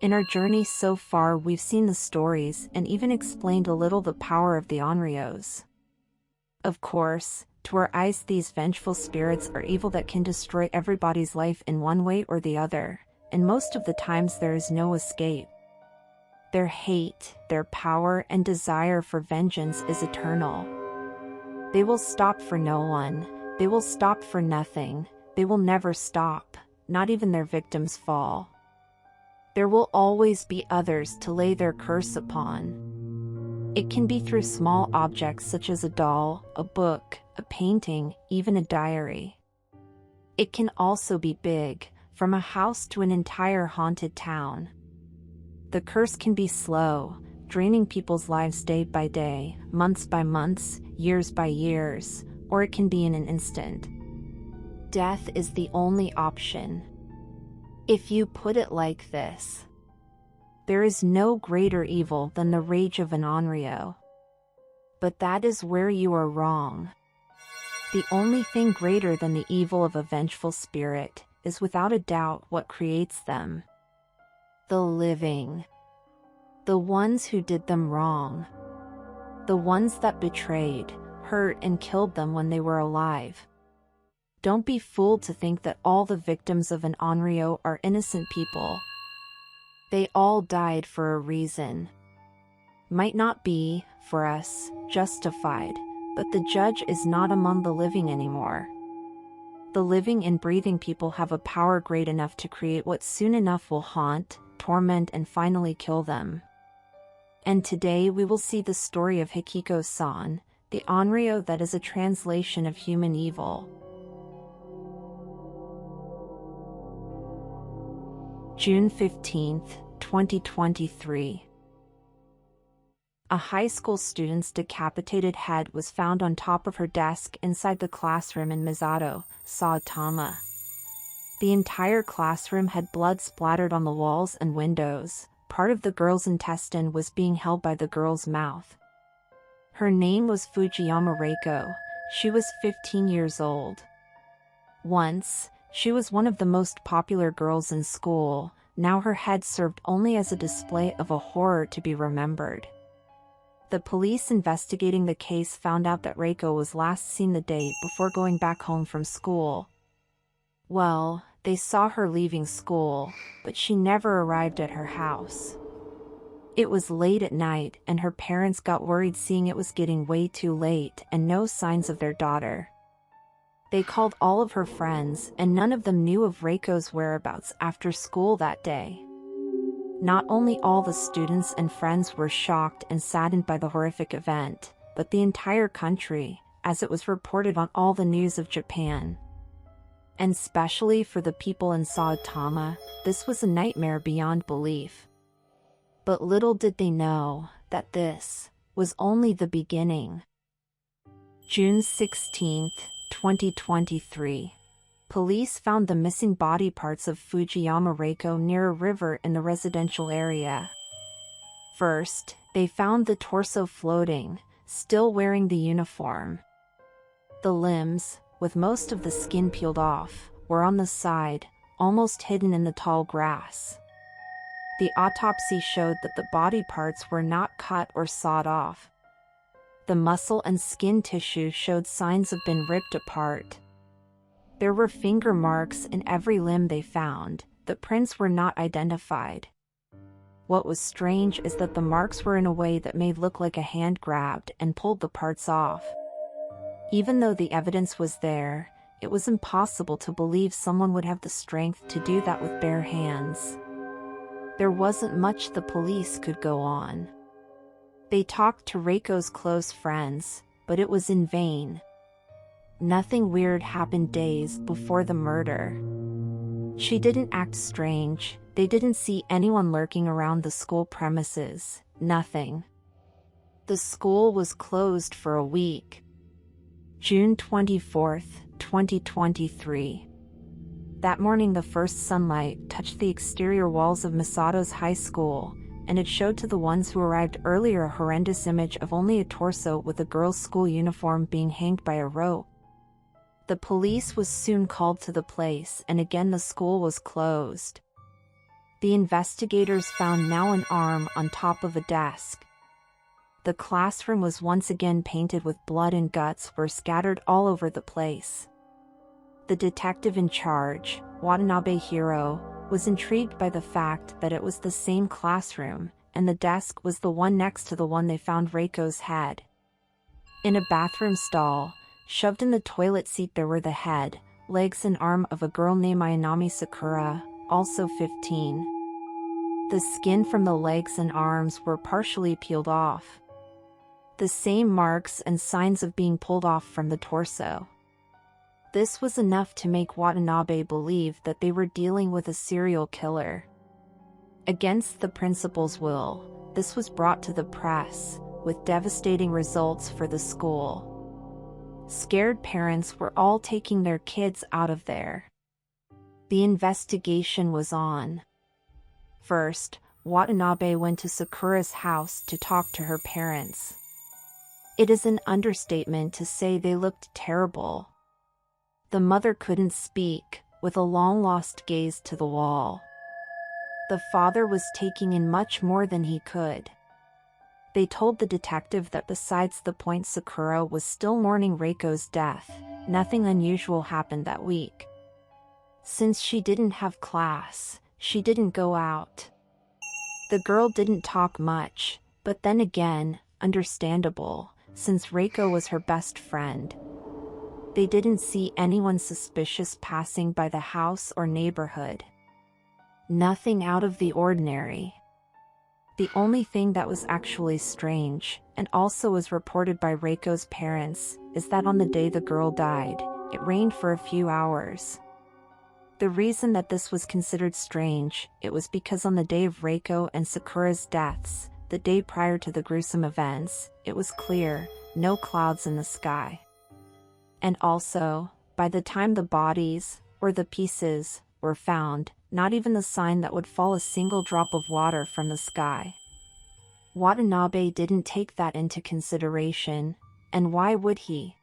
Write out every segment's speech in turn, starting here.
In our journey so far, we've seen the stories and even explained a little the power of the Onryos. Of course, to our eyes these vengeful spirits are evil that can destroy everybody's life in one way or the other, and most of the times there is no escape. Their hate, their power and desire for vengeance is eternal. They will stop for no one, they will stop for nothing, they will never stop, not even their victims fall. There will always be others to lay their curse upon. It can be through small objects such as a doll, a book, a painting, even a diary. It can also be big, from a house to an entire haunted town. The curse can be slow, draining people's lives day by day, months by months, years by years, or it can be in an instant. Death is the only option. If you put it like this, there is no greater evil than the rage of an Onryo. But that is where you are wrong. The only thing greater than the evil of a vengeful spirit is without a doubt what creates them. The living. The ones who did them wrong. The ones that betrayed, hurt and killed them when they were alive. Don't be fooled to think that all the victims of an Onryo are innocent people. They all died for a reason. Might not be, for us, justified, but the judge is not among the living anymore. The living and breathing people have a power great enough to create what soon enough will haunt, torment and finally kill them. And today we will see the story of Hikiko-san, the Onryo that is a translation of human evil. June 15, 2023. A high school student's decapitated head was found on top of her desk inside the classroom in Misato, Saitama. The entire classroom had blood splattered on the walls and windows. Part of the girl's intestine was being held by the girl's mouth. Her name was Fujiyama Reiko. She was 15 years old. Once, she was one of the most popular girls in school. Now her head served only as a display of a horror to be remembered. The police investigating the case found out that Reiko was last seen the day before going back home from school. Well, they saw her leaving school, but she never arrived at her house. It was late at night and her parents got worried seeing it was getting way too late and no signs of their daughter. They called all of her friends and none of them knew of Reiko's whereabouts after school that day. Not only all the students and friends were shocked and saddened by the horrific event, but the entire country, as it was reported on all the news of Japan. And especially for the people in Saitama, this was a nightmare beyond belief. But little did they know that this was only the beginning. June 16, 2023. Police found the missing body parts of Fujiyama Reiko near a river in the residential area. First, they found the torso floating, still wearing the uniform. The limbs, with most of the skin peeled off, were on the side, almost hidden in the tall grass. The autopsy showed that the body parts were not cut or sawed off. The muscle and skin tissue showed signs of being ripped apart. There were finger marks in every limb they found. The prints were not identified. What was strange is that the marks were in a way that made look like a hand grabbed and pulled the parts off. Even though the evidence was there, it was impossible to believe someone would have the strength to do that with bare hands. There wasn't much the police could go on. They talked to Reiko's close friends, but it was in vain. Nothing weird happened days before the murder. She didn't act strange, they didn't see anyone lurking around the school premises, nothing. The school was closed for a week. June 24, 2023. That morning the first sunlight touched the exterior walls of Misato's high school, and it showed to the ones who arrived earlier a horrendous image of only a torso with a girl's school uniform being hanged by a rope. The police was soon called to the place and again the school was closed. The investigators found now an arm on top of a desk. The classroom was once again painted with blood and guts were scattered all over the place. The detective in charge, Watanabe Hiro, was intrigued by the fact that it was the same classroom, and the desk was the one next to the one they found Reiko's head. In a bathroom stall, shoved in the toilet seat, there were the head, legs and arm of a girl named Ayanami Sakura, also 15. The skin from the legs and arms were partially peeled off. The same marks and signs of being pulled off from the torso. This was enough to make Watanabe believe that they were dealing with a serial killer. Against the principal's will, this was brought to the press, with devastating results for the school. Scared parents were all taking their kids out of there. The investigation was on. First, Watanabe went to Sakura's house to talk to her parents. It is an understatement to say they looked terrible. The mother couldn't speak, with a long-lost gaze to the wall. The father was taking in much more than he could. They told the detective that besides the point Sakura was still mourning Reiko's death, nothing unusual happened that week. Since she didn't have class, she didn't go out. The girl didn't talk much, but then again, understandable, since Reiko was her best friend. They didn't see anyone suspicious passing by the house or neighborhood. Nothing out of the ordinary. The only thing that was actually strange, and also was reported by Reiko's parents, is that on the day the girl died, it rained for a few hours. The reason that this was considered strange, it was because on the day of Reiko and Sakura's deaths, the day prior to the gruesome events, it was clear, no clouds in the sky. And also, by the time the bodies, or the pieces, were found, not even the sign that would fall a single drop of water from the sky. Watanabe didn't take that into consideration, and why would he?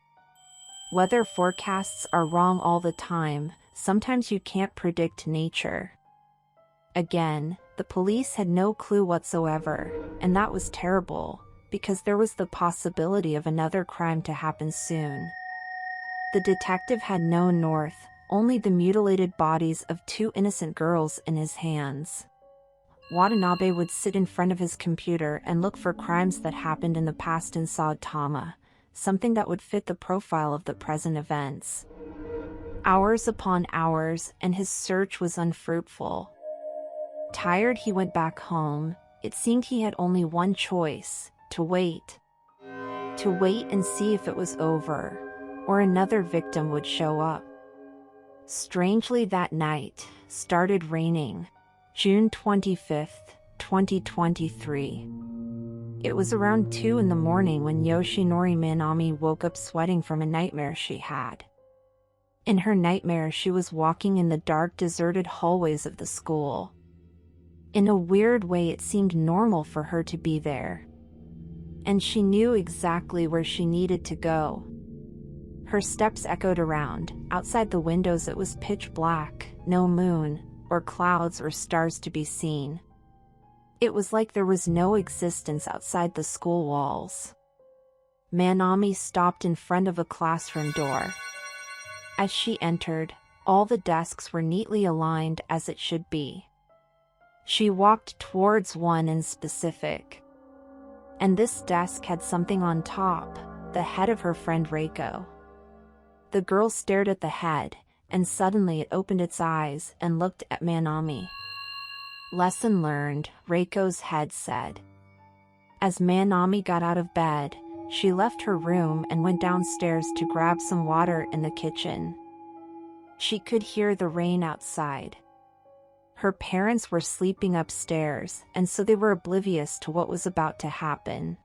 Weather forecasts are wrong all the time, sometimes you can't predict nature. Again, the police had no clue whatsoever, and that was terrible, because there was the possibility of another crime to happen soon. The detective had no north, only the mutilated bodies of two innocent girls in his hands. Watanabe would sit in front of his computer and look for crimes that happened in the past in Saotama, something that would fit the profile of the present events. Hours upon hours, and his search was unfruitful. Tired, he went back home. It seemed he had only one choice: to wait. To wait and see if it was over, or another victim would show up. Strangely, that night, started raining. June 25th, 2023. It was around 2 in the morning when Yoshinori Manami woke up sweating from a nightmare she had. In her nightmare, she was walking in the dark, deserted hallways of the school. In a weird way, it seemed normal for her to be there. And she knew exactly where she needed to go. Her steps echoed around. Outside the windows it was pitch black, no moon, or clouds or stars to be seen. It was like there was no existence outside the school walls. Manami stopped in front of a classroom door. As she entered, all the desks were neatly aligned as it should be. She walked towards one in specific. And this desk had something on top, the head of her friend Reiko. The girl stared at the head, and suddenly it opened its eyes and looked at Manami. Lesson learned, Reiko's head said. As Manami got out of bed, she left her room and went downstairs to grab some water in the kitchen. She could hear the rain outside. Her parents were sleeping upstairs, and so they were oblivious to what was about to happen.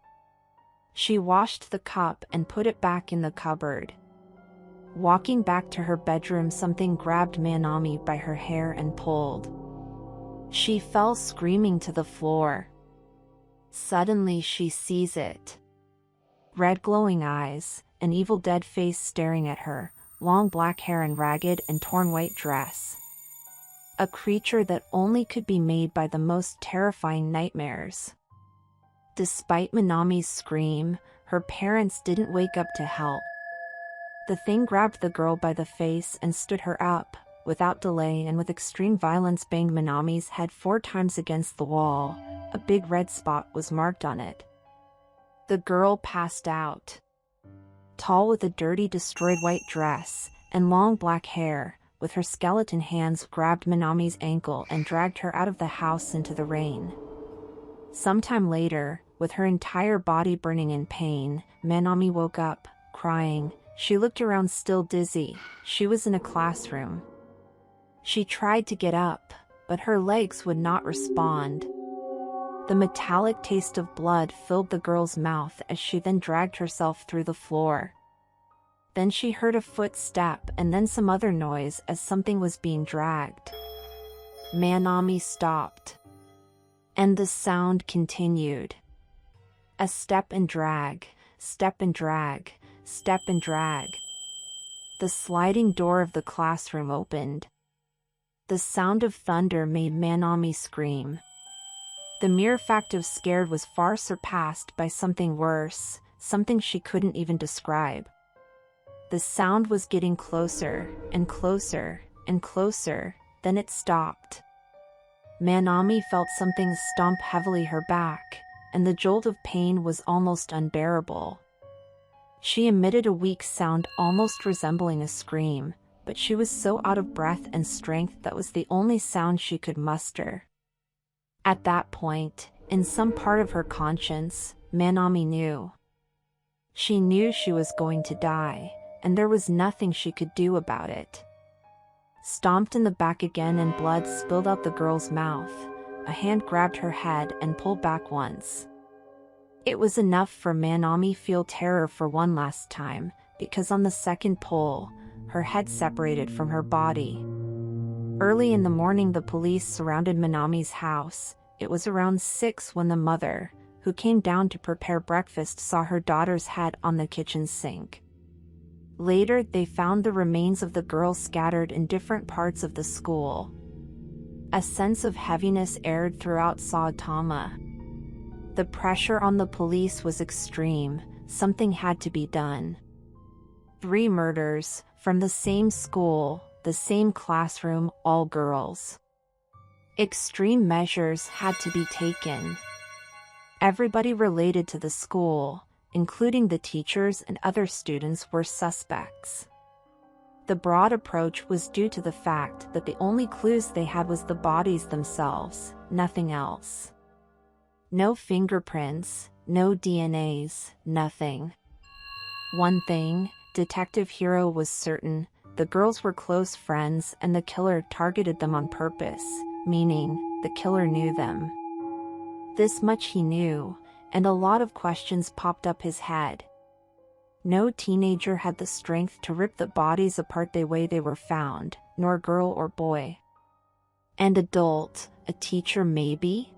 She washed the cup and put it back in the cupboard. Walking back to her bedroom, something grabbed Manami by her hair and pulled. She fell screaming to the floor. Suddenly she sees it. Red glowing eyes, an evil dead face staring at her, long black hair and ragged and torn white dress. a creature that only could be made by the most terrifying nightmares. Despite Minami's scream, her parents didn't wake up to help. The thing grabbed the girl by the face and stood her up. Without delay and with extreme violence, banged Minami's head 4 times against the wall. A big red spot was marked on it. The girl passed out. Tall, with a dirty, destroyed white dress and long black hair, with her skeleton hands grabbed Minami's ankle and dragged her out of the house into the rain. Sometime later, with her entire body burning in pain, Minami woke up, crying. She looked around, still dizzy. She was in a classroom. She tried to get up, but her legs would not respond. The metallic taste of blood filled the girl's mouth as she then dragged herself through the floor. Then she heard a footstep and then some other noise as something was being dragged. Minami stopped. And the sound continued. A step and drag, step and drag, step and drag. The sliding door of the classroom opened. The sound of thunder made Minami scream. The mere fact of scared was far surpassed by something worse, something she couldn't even describe. The sound was getting closer, and closer, and closer, then it stopped. Minami felt something stomp heavily her back, and the jolt of pain was almost unbearable. She emitted a weak sound almost resembling a scream, but she was so out of breath and strength that was the only sound she could muster. At that point, in some part of her conscience, Minami knew. She knew she was going to die, and there was nothing she could do about it. Stomped in the back again and blood spilled out the girl's mouth. A hand grabbed her head and pulled back once. It was enough for Minami feel terror for one last time, because on the second pull, her head separated from her body. Early in the morning, the police surrounded Minami's house. It was around 6 when the mother, who came down to prepare breakfast, saw her daughter's head on the kitchen sink. Later, they found the remains of the girl scattered in different parts of the school. A sense of heaviness aired throughout Saitama. The pressure on the police was extreme. Something had to be done. 3 murders, from the same school, the same classroom, all girls. Extreme measures had to be taken. Everybody related to the school, including the teachers and other students, were suspects. The broad approach was due to the fact that the only clues they had was the bodies themselves, nothing else. No fingerprints, no DNAs, nothing. One thing, Detective Hiro was certain: the girls were close friends and the killer targeted them on purpose, meaning the killer knew them. This much he knew, and a lot of questions popped up his head. No teenager had the strength to rip the bodies apart the way they were found, nor girl or boy. An adult, a teacher maybe?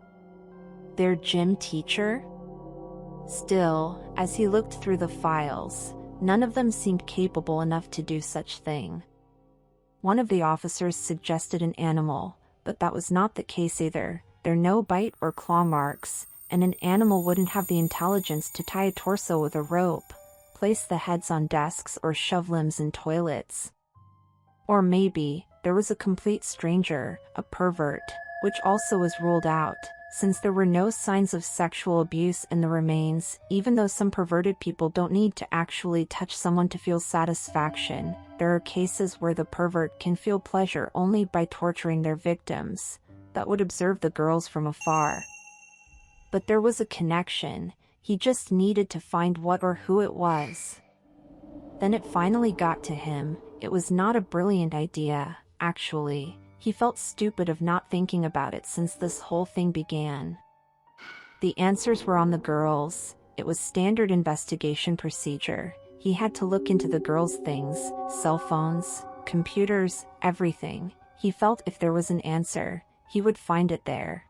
Their gym teacher? Still, as he looked through the files, none of them seemed capable enough to do such thing. One of the officers suggested an animal, but that was not the case either. There were no bite or claw marks, and an animal wouldn't have the intelligence to tie a torso with a rope, place the heads on desks, or shove limbs in toilets. Or maybe, there was a complete stranger, a pervert, which also was ruled out, since there were no signs of sexual abuse in the remains. Even though some perverted people don't need to actually touch someone to feel satisfaction, there are cases where the pervert can feel pleasure only by torturing their victims, that would observe the girls from afar. But there was a connection. He just needed to find what or who it was. Then it finally got to him. It was not a brilliant idea, actually. He felt stupid of not thinking about it since this whole thing began. The answers were on the girls. It was standard investigation procedure. He had to look into the girls' things, cell phones, computers, everything. He felt if there was an answer, he would find it there.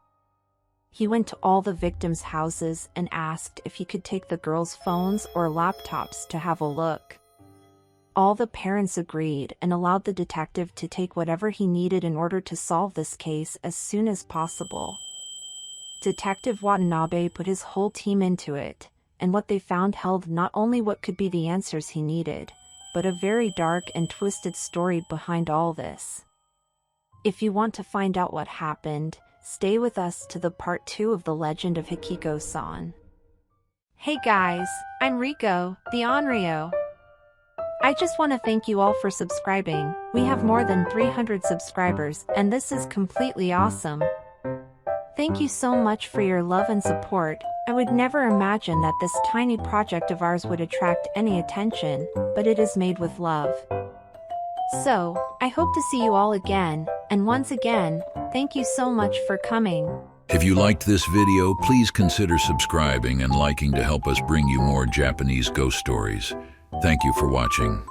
He went to all the victims' houses and asked if he could take the girls' phones or laptops to have a look. All the parents agreed and allowed the detective to take whatever he needed in order to solve this case as soon as possible. Detective Watanabe put his whole team into it, and what they found held not only what could be the answers he needed, but a very dark and twisted story behind all this. If you want to find out what happened, stay with us to the part 2 of the legend of Hikiko-san. Hey guys, I'm Riko, the Onryo. I just want to thank you all for subscribing. We have more than 300 subscribers, and this is completely awesome. Thank you so much for your love and support. I would never imagine that this tiny project of ours would attract any attention, but it is made with love. So, I hope to see you all again, and once again, thank you so much for coming. If you liked this video, please consider subscribing and liking to help us bring you more Japanese ghost stories. Thank you for watching.